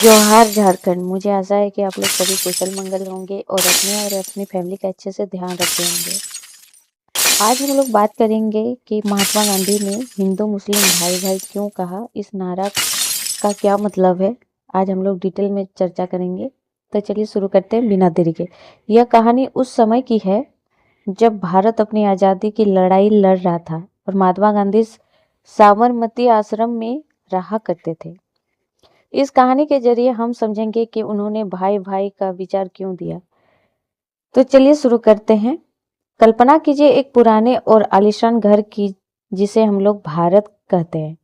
जोहार झारखंड। मुझे आशा है कि आप लोग सभी कुशल मंगल होंगे और अपनी फैमिली का अच्छे से ध्यान रखे होंगे। आज हम लोग बात करेंगे कि महात्मा गांधी ने हिंदू मुस्लिम भाई भाई क्यों कहा, इस नारा का क्या मतलब है। आज हम लोग डिटेल में चर्चा करेंगे। तो चलिए शुरू करते हैं बिना देरी के। यह कहानी उस समय की है जब भारत अपनी आज़ादी की लड़ाई लड़ रहा था और महात्मा गांधी साबरमती आश्रम में रहा करते थे। इस कहानी के जरिए हम समझेंगे कि उन्होंने भाई भाई का विचार क्यों दिया। तो चलिए शुरू करते हैं। कल्पना कीजिए एक पुराने और आलीशान घर की, जिसे हम लोग भारत कहते हैं।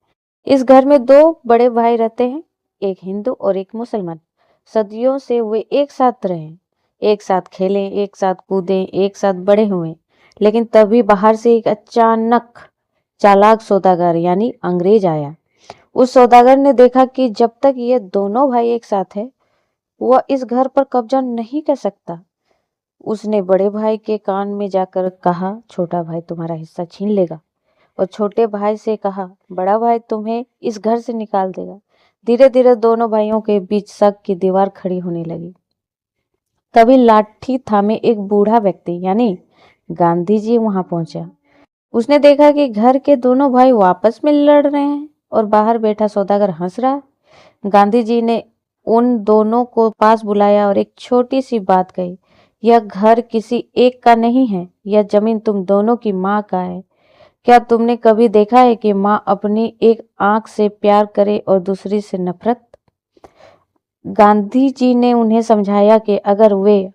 इस घर में दो बड़े भाई रहते हैं, एक हिंदू और एक मुसलमान। सदियों से वे एक साथ रहे, एक साथ खेले, एक साथ कूदे, एक साथ बड़े हुए। लेकिन तभी बाहर से एक अचानक चालाक सौदागर यानी अंग्रेज आया। उस सौदागर ने देखा कि जब तक ये दोनों भाई एक साथ हैं, वह इस घर पर कब्जा नहीं कर सकता। उसने बड़े भाई के कान में जाकर कहा, छोटा भाई तुम्हारा हिस्सा छीन लेगा। और छोटे भाई से कहा, बड़ा भाई तुम्हें इस घर से निकाल देगा। धीरे धीरे दोनों भाइयों के बीच शक की दीवार खड़ी होने लगी। तभी लाठी थामे एक बूढ़ा व्यक्ति यानी गांधी जी वहां पहुंचा। उसने देखा कि घर के दोनों भाई आपस में लड़ रहे हैं और बाहर बैठा सौदागर हंस रहा। गांधी जी ने उन दोनों को पास बुलाया और एक छोटी सी बात कही, यह घर किसी एक का नहीं है, यह जमीन तुम दोनों की माँ का है। क्या तुमने कभी देखा है कि माँ अपनी एक आंख से प्यार करे और दूसरी से नफरत? गांधी जी ने उन्हें समझाया कि अगर वे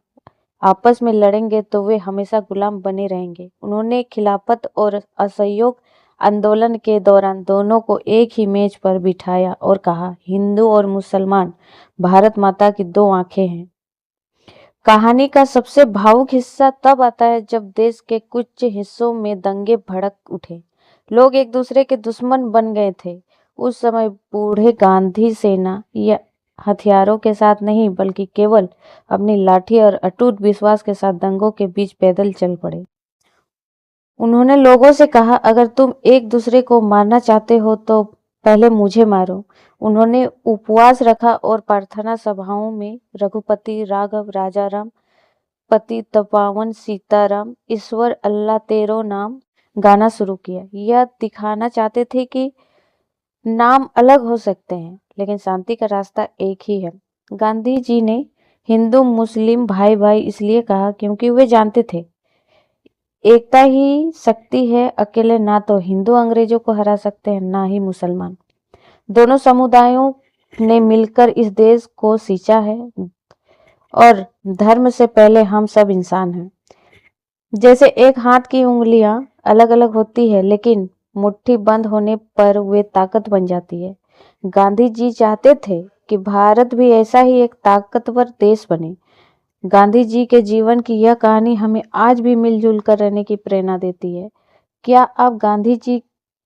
आपस में लड़ेंगे तो वे हमेशा गुलाम बने रहेंगे। उन्होंने खिलाफत और असहयोग आंदोलन के दौरान दोनों को एक ही मेज पर बिठाया और कहा, हिंदू और मुसलमान भारत माता की दो आंखें हैं। कहानी का सबसे भावुक हिस्सा तब आता है जब देश के कुछ हिस्सों में दंगे भड़क उठे। लोग एक दूसरे के दुश्मन बन गए थे। उस समय बूढ़े गांधी सेना या हथियारों के साथ नहीं, बल्कि केवल अपनी लाठी और अटूट विश्वास के साथ दंगों के बीच पैदल चल पड़े। उन्होंने लोगों से कहा, अगर तुम एक दूसरे को मारना चाहते हो तो पहले मुझे मारो। उन्होंने उपवास रखा और प्रार्थना सभाओं में रघुपति राघव राजाराम पतित पावन सीताराम ईश्वर अल्लाह तेरो नाम गाना शुरू किया। यह दिखाना चाहते थे कि नाम अलग हो सकते हैं, लेकिन शांति का रास्ता एक ही है। गांधी जी ने हिंदू मुस्लिम भाई भाई इसलिए कहा क्योंकि वे जानते थे एकता ही शक्ति है। अकेले ना तो हिंदू अंग्रेजों को हरा सकते हैं, ना ही मुसलमान। दोनों समुदायों ने मिलकर इस देश को सींचा है और धर्म से पहले हम सब इंसान हैं। जैसे एक हाथ की उंगलियां अलग अलग होती है, लेकिन मुट्ठी बंद होने पर वे ताकत बन जाती है। गांधी जी चाहते थे कि भारत भी ऐसा ही एक ताकतवर देश बने। गांधी जी के जीवन की यह कहानी हमें आज भी मिलजुल कर रहने की प्रेरणा देती है। क्या आप गांधी जी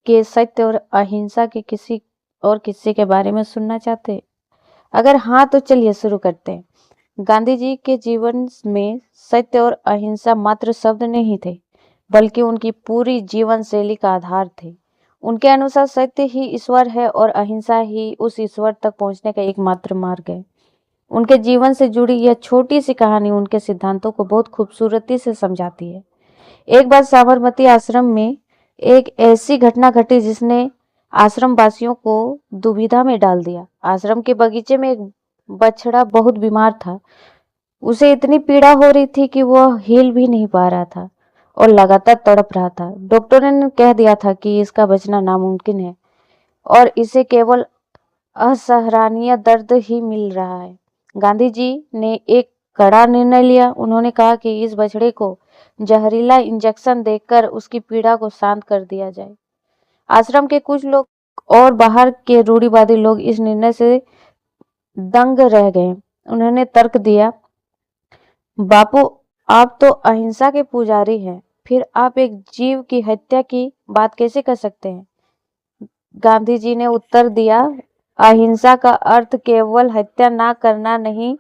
के सत्य और अहिंसा के किसी और किस्से के बारे में सुनना चाहते हैं? अगर हाँ तो चलिए शुरू करते हैं। गांधी जी के जीवन में सत्य और अहिंसा मात्र शब्द नहीं थे, बल्कि उनकी पूरी जीवन शैली का आधार थे। उनके अनुसार सत्य ही ईश्वर है और अहिंसा ही उस ईश्वर तक पहुंचने का एकमात्र मार्ग है। उनके जीवन से जुड़ी यह छोटी सी कहानी उनके सिद्धांतों को बहुत खूबसूरती से समझाती है। एक बार साबरमती आश्रम में एक ऐसी घटना घटी जिसने आश्रम वासियों को दुविधा में डाल दिया। आश्रम के बगीचे में एक बछड़ा बहुत बीमार था। उसे इतनी पीड़ा हो रही थी कि वह हिल भी नहीं पा रहा था और लगातार तड़प रहा था। डॉक्टरों ने कह दिया था कि इसका बचना नामुमकिन है और इसे केवल असहनीय दर्द ही मिल रहा है। गांधी जी ने एक कड़ा निर्णय लिया। उन्होंने कहा कि इस बछड़े को जहरीला इंजेक्शन देकर उसकी पीड़ा को शांत कर दिया जाए। आश्रम के कुछ लोग और बाहर के रूढ़िवादी लोग इस निर्णय से दंग रह गए। उन्होंने तर्क दिया, बापू आप तो अहिंसा के पुजारी हैं, फिर आप एक जीव की हत्या की बात कैसे कर सकते हैं? गांधी जी ने उत्तर दिया, अहिंसा का अर्थ केवल हत्या ना करना नहीं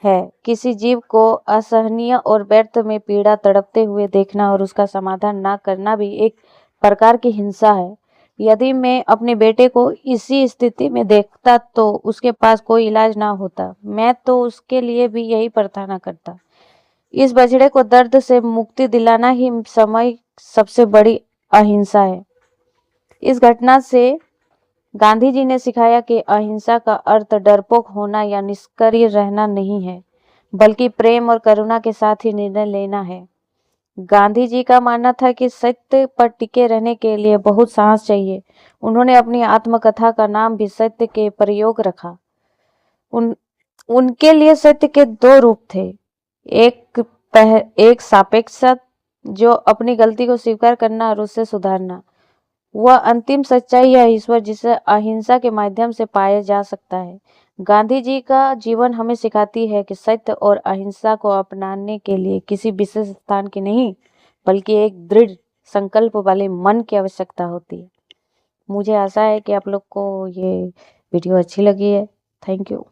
है, किसी जीव को असहनीय और व्यर्थ में पीड़ा तड़पते हुए देखना और उसका समाधान ना करना भी एक प्रकार की हिंसा है। यदि मैं अपने बेटे को इसी स्थिति में देखता तो उसके पास कोई इलाज ना होता। मैं तो उसके लिए भी यही प्रार्थना करता। इस बछड़े को दर्द से मुक्ति दिलाना ही समय सबसे बड़ी अहिंसा है। इस घटना से गांधी जी ने सिखाया कि अहिंसा का अर्थ डरपोक होना या निष्क्रिय रहना नहीं है, बल्कि प्रेम और करुणा के साथ ही निर्णय लेना है। गांधी जी का मानना था कि सत्य पर टिके रहने के लिए बहुत साहस चाहिए। उन्होंने अपनी आत्मकथा का नाम भी सत्य के प्रयोग रखा। उनके लिए सत्य के दो रूप थे। एक सापेक्ष सत्य, जो अपनी गलती को स्वीकार करना और उससे सुधारना। वह अंतिम सच्चाई या ईश्वर जिसे अहिंसा के माध्यम से पाया जा सकता है। गांधी जी का जीवन हमें सिखाती है कि सत्य और अहिंसा को अपनाने के लिए किसी विशेष स्थान की नहीं, बल्कि एक दृढ़ संकल्प वाले मन की आवश्यकता होती है। मुझे आशा है कि आप लोग को ये वीडियो अच्छी लगी है। Thank you.